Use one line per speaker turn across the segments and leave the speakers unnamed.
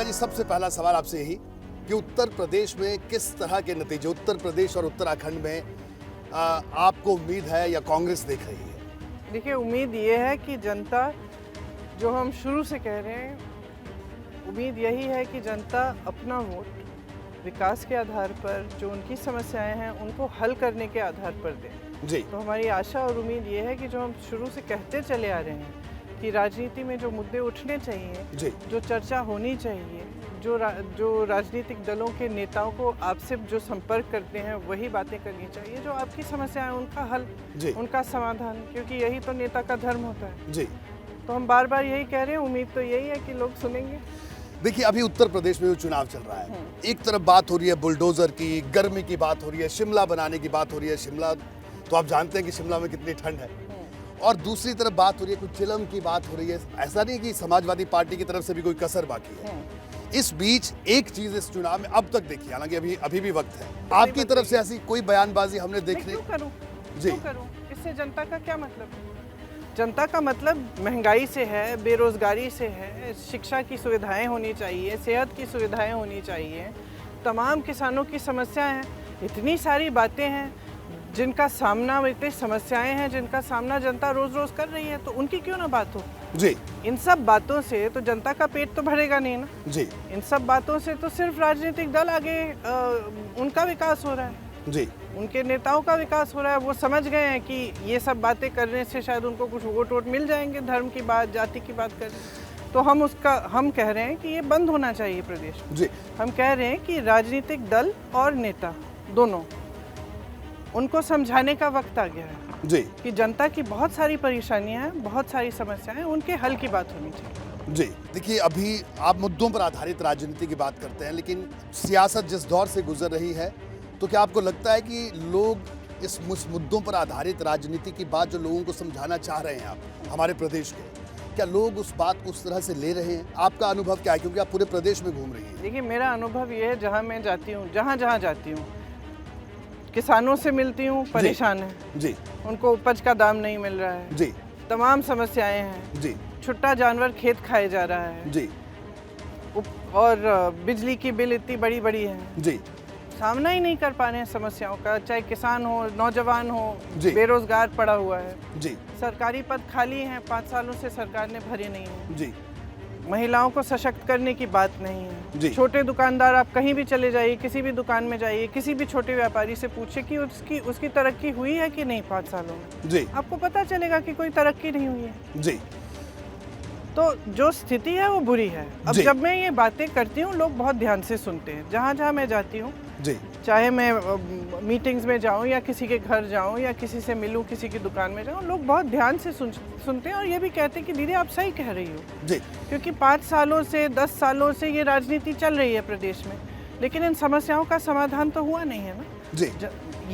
प्रियंका जी, सबसे पहला सवाल आपसे यही कि उत्तर प्रदेश में किस तरह के नतीजे, उत्तर प्रदेश और उत्तराखंड में आपको उम्मीद है या कांग्रेस देख रही है?
देखिए, उम्मीद ये है कि जनता, जो हम शुरू से कह रहे हैं, उम्मीद यही है कि जनता अपना वोट विकास के आधार पर, जो उनकी समस्याएं हैं उनको हल करने के आधार पर दें।
जी।
तो हमारी आशा और उम्मीद ये है कि जो हम शुरू से कहते चले आ रहे हैं कि राजनीति में जो मुद्दे उठने चाहिए,
जी।
जो चर्चा होनी चाहिए, जो राजनीतिक दलों के नेताओं को आपसे जो संपर्क करते हैं वही बातें करनी चाहिए, जो आपकी समस्या है उनका हल, उनका समाधान, क्योंकि यही तो नेता का धर्म होता है।
जी।
तो हम बार बार यही कह रहे हैं, उम्मीद तो यही है कि लोग सुनेंगे।
देखिए, अभी उत्तर प्रदेश में जो चुनाव चल रहा है, एक तरफ बात हो रही है बुलडोजर की, गर्मी की बात हो रही है, शिमला बनाने की बात हो रही है। शिमला तो आप जानते हैं कि शिमला में कितनी ठंड है, और दूसरी तरफ बात हो रही है कुछ चिलम की बात हो रही है। ऐसा नहीं कि समाजवादी पार्टी की तरफ से भी कोई कसर बाकी है। इस बीच एक चीज इस चुनाव में अब तक देखी, हालांकि अभी भी वक्त है, आपकी तरफ से ऐसी कोई बयानबाजी हमने देखने।
क्यों करूं?
जी।
क्यों करूं? इससे जनता का क्या मतलब? जनता का मतलब महंगाई से है, बेरोजगारी से है, शिक्षा की सुविधाएं होनी चाहिए, सेहत की सुविधाएं होनी चाहिए, तमाम किसानों की समस्याएं हैं, इतनी सारी बातें हैं जिनका सामना, इतनी समस्याएं हैं जिनका सामना जनता रोज रोज कर रही है, तो उनकी क्यों ना बात हो?
जी।
इन सब बातों से तो जनता का पेट तो भरेगा नहीं ना।
जी।
इन सब बातों से तो सिर्फ राजनीतिक दल आगे उनका विकास हो रहा है।
जी।
उनके नेताओं का विकास हो रहा है। वो समझ गए हैं कि ये सब बातें करने से शायद उनको कुछ वोट मिल जाएंगे, धर्म की बात, जाति की बात करें, तो हम कह रहे हैं कि ये बंद होना चाहिए प्रदेश में।
जी।
हम कह रहे हैं कि राजनीतिक दल और नेता दोनों, उनको समझाने का वक्त आ गया है।
जी।
कि जनता की बहुत सारी परेशानियां हैं, बहुत सारी समस्याएं हैं, उनके हल की बात होनी चाहिए।
जी। देखिए, अभी आप मुद्दों पर आधारित राजनीति की बात करते हैं, लेकिन सियासत जिस दौर से गुजर रही है, तो क्या आपको लगता है कि लोग इस मुद्दों पर आधारित राजनीति की बात जो लोगों को समझाना चाह रहे हैं आप हमारे प्रदेश के, क्या लोग उस बात को उस तरह से ले रहे हैं? आपका अनुभव क्या है, क्योंकि आप पूरे प्रदेश में घूम रही हैं?
देखिए, मेरा अनुभव ये है, जहाँ मैं जाती हूँ, जहाँ जाती हूँ, किसानों से मिलती हूँ, परेशान है
जी।
उनको उपज का दाम नहीं मिल रहा है।
जी।
तमाम समस्याएं हैं।
जी।
छुट्टा जानवर खेत खाए जा रहा है।
जी।
और बिजली की बिल इतनी बड़ी है।
जी।
सामना ही नहीं कर पा रहे हैं समस्याओं का, चाहे किसान हो, नौजवान हो, बेरोजगार पड़ा हुआ है।
जी।
सरकारी पद खाली हैं, 5 सालों से सरकार ने भरे नहीं है।
जी।
महिलाओं को सशक्त करने की बात नहीं है।
जी।
छोटे दुकानदार, आप कहीं भी चले जाइए, किसी भी दुकान में जाइए, किसी भी छोटे व्यापारी से पूछे कि उसकी तरक्की हुई है कि नहीं 5 सालों में।
जी।
आपको पता चलेगा कि कोई तरक्की नहीं हुई है।
जी।
तो जो स्थिति है वो बुरी है। अब जब मैं ये बातें करती हूँ, लोग बहुत ध्यान से सुनते हैं। जहाँ मैं जाती हूँ,
जी,
चाहे मैं मीटिंग्स में जाऊँ या किसी के घर जाऊँ या किसी से मिलूँ, किसी की दुकान में जाऊँ, लोग बहुत ध्यान से सुनते हैं और ये भी कहते हैं कि दीदी आप सही कह रही हो।
जी।
क्योंकि 5 सालों से 10 सालों से ये राजनीति चल रही है प्रदेश में, लेकिन इन समस्याओं का समाधान तो हुआ नहीं है ना।
जी।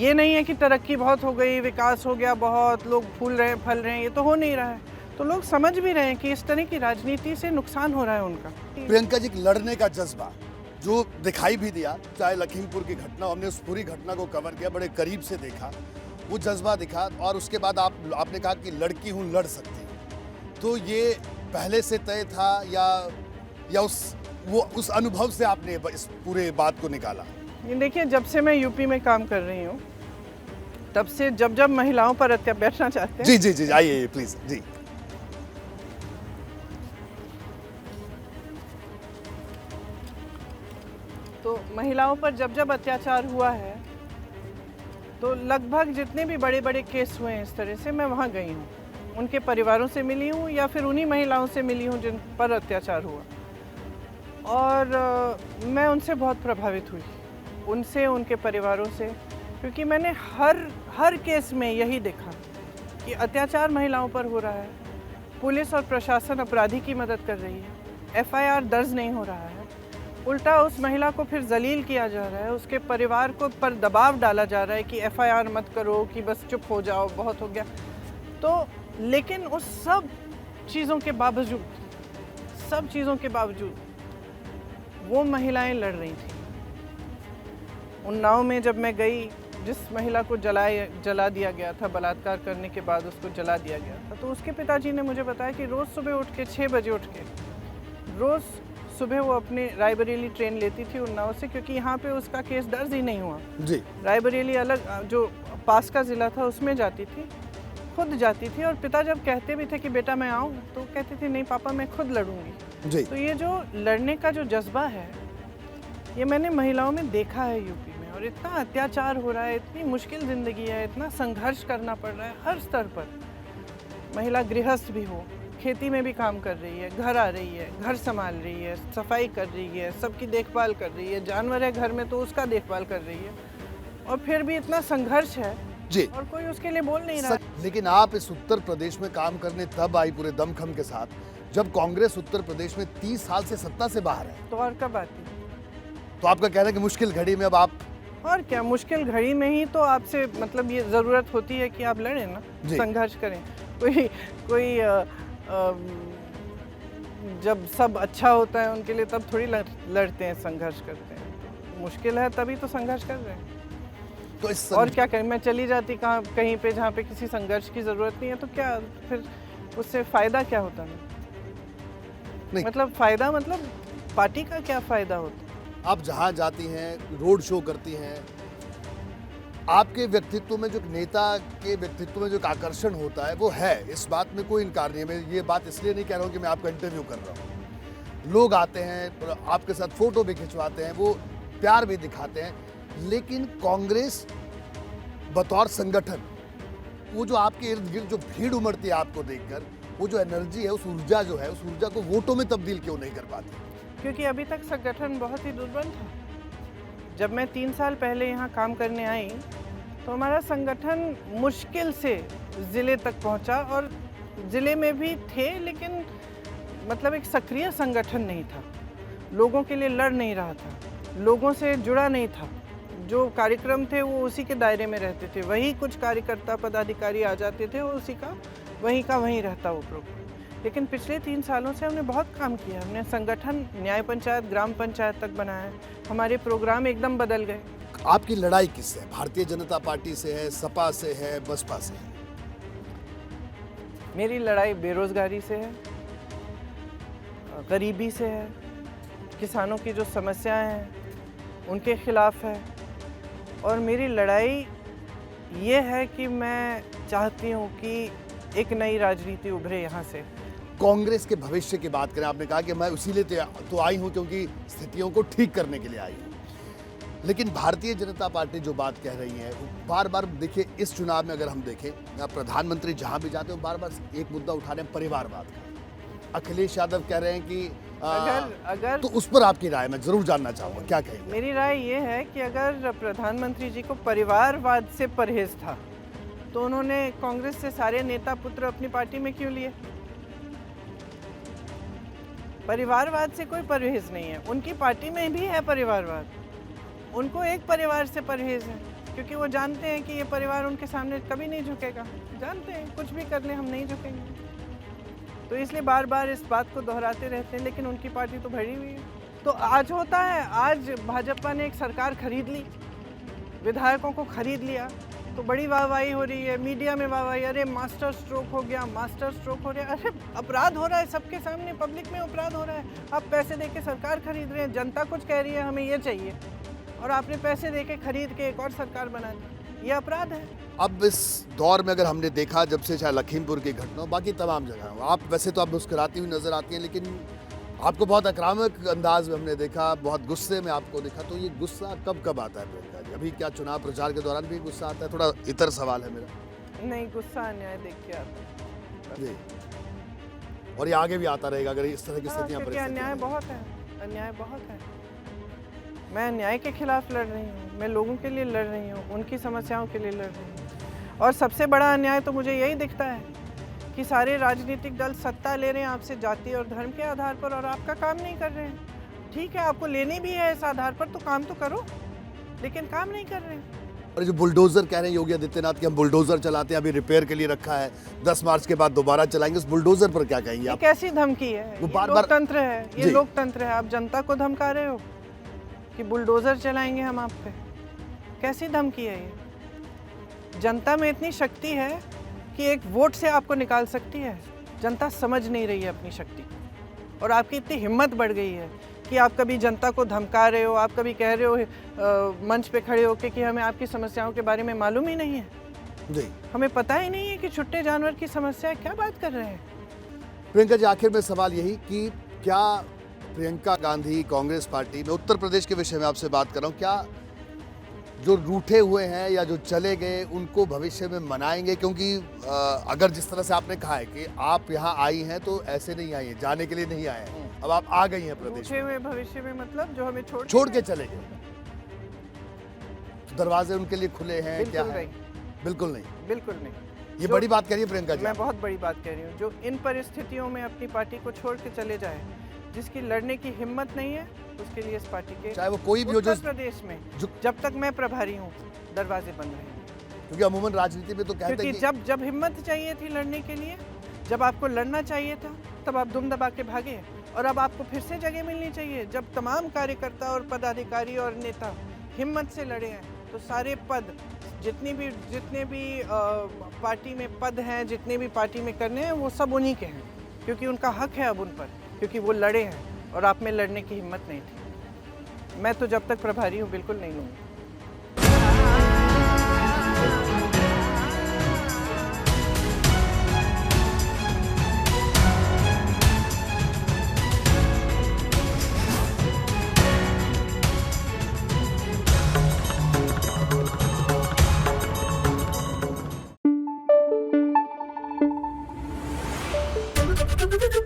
ये नहीं है कि तरक्की बहुत हो गई, विकास हो गया बहुत, लोग फूल रहे फल रहे हैं, ये तो हो नहीं रहा है। तो लोग समझ भी रहे हैं कि इस तरह की राजनीति से नुकसान हो रहा है उनका।
प्रियंका जी, लड़ने का जज्बा जो दिखाई भी दिया, चाहे लखीमपुर की घटना, हमने उस पूरी घटना को कवर किया, बड़े करीब से देखा, वो जज्बा दिखा, और उसके बाद आपने कहा कि लड़की हूँ, लड़ सकती हूँ। तो ये पहले से तय था या उस अनुभव से आपने इस पूरे बात को निकाला?
देखिए, जब से मैं यूपी में काम कर रही हूँ, तब से जब महिलाओं पर बैठना चाहते हैं।
जी जी जी, आइए प्लीज। जी।
तो महिलाओं पर जब अत्याचार हुआ है, तो लगभग जितने भी बड़े बड़े केस हुए हैं इस तरह से, मैं वहाँ गई हूँ, उनके परिवारों से मिली हूँ या फिर उन्हीं महिलाओं से मिली हूँ जिन पर अत्याचार हुआ, और मैं उनसे बहुत प्रभावित हुई, उनसे, उनके परिवारों से, क्योंकि मैंने हर केस में यही देखा कि अत्याचार महिलाओं पर हो रहा है, पुलिस और प्रशासन अपराधी की मदद कर रही है, FIR दर्ज नहीं हो रहा है, उल्टा उस महिला को फिर जलील किया जा रहा है, उसके परिवार को पर दबाव डाला जा रहा है कि FIR मत करो, कि बस चुप हो जाओ, बहुत हो गया। तो लेकिन उस सब चीज़ों के बावजूद वो महिलाएं लड़ रही थी। उन्नाव में जब मैं गई, जिस महिला को जला दिया गया था, बलात्कार करने के बाद उसको जला दिया गया था, तो उसके पिताजी ने मुझे बताया कि रोज़ सुबह उठ के 6 बजे उठ के रोज़ सुबह वो अपनी रायबरेली ट्रेन लेती थी उन्नाव से, क्योंकि यहाँ पे उसका केस दर्ज ही नहीं हुआ।
जी।
रायबरेली अलग जो पास का ज़िला था उसमें जाती थी, खुद जाती थी। और पिता जब कहते भी थे कि बेटा मैं आऊँ, तो कहती थी नहीं पापा मैं खुद लड़ूंगी।
जी।
तो ये जो लड़ने का जो जज्बा है, ये मैंने महिलाओं में देखा है यूपी में। और इतना अत्याचार हो रहा है, इतनी मुश्किल ज़िंदगी है, इतना संघर्ष करना पड़ रहा है हर स्तर पर। महिला गृहस्थ भी हो, खेती में भी काम कर रही है, घर आ रही है, घर संभाल रही है, सफाई कर रही है, सबकी देखभाल कर रही है, जानवर है घर में तो उसका देखभाल कर रही है, और फिर भी इतना संघर्ष है
जी।
और कोई उसके लिए बोल नहीं रहा।
लेकिन आप इस उत्तर प्रदेश में काम करने तब आई पूरे दमखम के साथ जब कांग्रेस उत्तर प्रदेश में 30 साल से सत्ता से बाहर है।
तो और कब आती?
तो आपका कहना है कि मुश्किल घड़ी में अब आप,
और क्या, मुश्किल घड़ी में ही तो आपसे मतलब ये ज़रूरत होती है कि आप लड़ें ना, संघर्ष करें। कोई जब सब अच्छा होता है उनके लिए तब थोड़ी लड़ते हैं, संघर्ष करते हैं। मुश्किल है तभी तो संघर्ष कर रहे हैं।
तो
और क्या करें, मैं चली जाती कहीं पे जहाँ पे किसी संघर्ष की ज़रूरत नहीं है, तो क्या फिर उससे फ़ायदा क्या होता है?
नहीं।
मतलब फ़ायदा मतलब पार्टी का क्या फ़ायदा होता है?
आप जहाँ जाती हैं, रोड शो करती हैं, आपके व्यक्तित्व में जो नेता के व्यक्तित्व में जो एक आकर्षण होता है वो है, इस बात में कोई इनकार नहीं है। मैं ये बात इसलिए नहीं कह रहा हूँ कि मैं आपका इंटरव्यू कर रहा हूँ। लोग आते हैं, आपके साथ फोटो भी खिंचवाते हैं, वो प्यार भी दिखाते हैं, लेकिन कांग्रेस बतौर संगठन, वो जो आपके इर्द गिर्द जो भीड़ उमड़ती है आपको देखकर, वो जो एनर्जी है, उस ऊर्जा जो है, उस ऊर्जा को वोटों में तब्दील क्यों नहीं कर पाती?
क्योंकि अभी तक संगठन बहुत ही दुर्बल था। जब मैं 3 साल पहले यहाँ काम करने आई तो हमारा संगठन मुश्किल से ज़िले तक पहुँचा, और ज़िले में भी थे लेकिन मतलब एक सक्रिय संगठन नहीं था, लोगों के लिए लड़ नहीं रहा था, लोगों से जुड़ा नहीं था। जो कार्यक्रम थे वो उसी के दायरे में रहते थे, वही कुछ कार्यकर्ता पदाधिकारी आ जाते थे, वो उसी का वहीं रहता वो प्रोग्राम। लेकिन पिछले 3 सालों से हमने बहुत काम किया। हमने संगठन न्याय पंचायत, ग्राम पंचायत तक बनाया। हमारे प्रोग्राम एकदम बदल गए।
आपकी लड़ाई किससे है? भारतीय जनता पार्टी से है, सपा से है, बसपा से है?
मेरी लड़ाई बेरोजगारी से है, गरीबी से है, किसानों की जो समस्याएं हैं उनके खिलाफ है, और मेरी लड़ाई ये है कि मैं चाहती हूँ कि एक नई राजनीति उभरे यहाँ से।
कांग्रेस के भविष्य की बात करें, आपने कहा कि मैं उसीलिए तो आई हूं क्योंकि स्थितियों को ठीक करने के लिए आई हूं, लेकिन भारतीय जनता पार्टी जो बात कह रही है, बार बार देखिए इस चुनाव में अगर हम देखें, प्रधानमंत्री जहां भी जाते हैं बार बार एक मुद्दा उठा रहे हैं, परिवारवाद का। अखिलेश यादव कह रहे हैं कि
अगर
तो उस पर आपकी राय मैं जरूर जानना चाहूंगा, क्या कहेंगे?
मेरी राय ये है कि अगर प्रधानमंत्री जी को परिवारवाद से परहेज था तो उन्होंने कांग्रेस से सारे नेता पुत्र अपनी पार्टी में क्यों लिए? परिवारवाद से कोई परहेज नहीं है, उनकी पार्टी में भी है परिवारवाद। उनको एक परिवार से परहेज है, क्योंकि वो जानते हैं कि ये परिवार उनके सामने कभी नहीं झुकेगा। जानते हैं कुछ भी कर ले हम नहीं झुकेंगे, तो इसलिए बार बार इस बात को दोहराते रहते हैं। लेकिन उनकी पार्टी तो भरी हुई है। तो आज होता है, आज भाजपा ने एक सरकार खरीद ली, विधायकों को खरीद लिया, तो बड़ी वाहवाही हो रही है, मीडिया में वाहवाही, अरे मास्टर स्ट्रोक हो गया, मास्टर स्ट्रोक हो रहा है। अरे अपराध हो रहा है सबके सामने, पब्लिक में अपराध हो रहा है। आप पैसे दे के सरकार खरीद रहे हैं, जनता कुछ कह रही है हमें ये चाहिए, और आपने पैसे दे के खरीद के एक और सरकार बना दी, ये अपराध है।
अब इस दौर में अगर हमने देखा, जब से चाहे लखीमपुर की घटना हो, बाकी तमाम जगह हो, आप वैसे तो आप मुस्कुराती हुई नजर आती हैं, लेकिन आपको बहुत आक्रामक अंदाज में हमने देखा, बहुत गुस्से में आपको देखा। तो ये गुस्सा कब कब आता है प्रियंका जी? अभी क्या चुनाव प्रचार के दौरान भी गुस्सा आता है? थोड़ा इतर सवाल है मेरा।
नहीं, गुस्सा अन्याय देख के आता है
जी, और ये आगे भी आता रहेगा अगर इस तरह की स्थितियां
क्योंकि अन्याय बहुत है, अन्याय बहुत है। मैं अन्याय के खिलाफ लड़ रही हूँ, मैं लोगों के लिए लड़ रही हूँ, उनकी समस्याओं के लिए लड़ रही हूँ। और सबसे बड़ा अन्याय तो मुझे यही दिखता है कि सारे राजनीतिक दल सत्ता ले रहे हैं आपसे जाति और धर्म के आधार पर, और आपका काम नहीं कर रहे हैं। ठीक है, आपको लेनी भी है इस आधार पर, तो काम तो करो, लेकिन काम नहीं कर रहे हैं।
और जो बुलडोजर कह रहे हैं योगी आदित्यनाथ कि हम बुलडोजर चलाते हैं, अभी रिपेयर के लिए रखा है, 10 मार्च के बाद दोबारा चलाएंगे, उस बुलडोजर पर क्या कहेंगे आप?
कैसी धमकी है?
वो
ये
बार-बार
लोकतंत्र है, ये लोकतंत्र है। आप जनता को धमका रहे हो कि बुलडोजर चलाएंगे हम आप पे। कैसी धमकी है ये? जनता में इतनी शक्ति है कि एक वोट से आपको निकाल सकती है। जनता समझ नहीं रही है अपनी शक्ति, और आपकी इतनी हिम्मत बढ़ गई है कि आप कभी जनता को धमका रहे हो, आप कभी कह रहे हो मंच पे खड़े होकर कि हमें आपकी समस्याओं के बारे में मालूम ही नहीं है।
जी,
हमें पता ही नहीं है कि छुट्टे जानवर की समस्या है, क्या बात कर रहे हैं।
प्रियंका जी, आखिर में सवाल यही कि क्या प्रियंका गांधी कांग्रेस पार्टी में, उत्तर प्रदेश के विषय में आपसे बात कर रहा हूँ, क्या जो रूठे हुए हैं या जो चले गए उनको भविष्य में मनाएंगे? क्योंकि अगर जिस तरह से आपने कहा है कि आप यहाँ आई हैं तो ऐसे नहीं आई हैं, जाने के लिए नहीं आए हैं, अब आप आ गई हैं प्रदेश
रूठे हुए भविष्य में मतलब जो हमें
छोड़ के चले गए, तो दरवाजे उनके लिए खुले हैं? क्या
बिल्कुल
है?
नहीं,
बिल्कुल नहीं।
बिल्कुल नहीं।
ये बड़ी बात कह रही है प्रियंका जी।
मैं बहुत बड़ी बात कह रही हूँ। जो इन परिस्थितियों में अपनी पार्टी को छोड़ के चले जाए, जिसकी लड़ने की हिम्मत नहीं है, उसके लिए इस पार्टी के
चाहे वो कोई भी हो, जो
उत्तर प्रदेश में जब तक मैं प्रभारी हूँ दरवाजे बंद रहेंगे।
क्योंकि अमूमन राजनीति में तो कहते हैं
क्योंकि
कि
जब हिम्मत चाहिए थी लड़ने के लिए, जब आपको लड़ना चाहिए था, तब आप दुम दबा के भागे। और अब आपको फिर से जगह मिलनी चाहिए, जब तमाम कार्यकर्ता और पदाधिकारी और नेता हिम्मत से लड़े हैं, तो सारे पद जितने भी पार्टी में पद हैं, जितने भी पार्टी में करने हैं, वो सब उन्हीं के हैं, क्योंकि उनका हक है अब उन पर, क्योंकि वो लड़े हैं और आप में लड़ने की हिम्मत नहीं थी। मैं तो जब तक प्रभारी हूँ बिल्कुल नहीं लूँगी।
Thank you.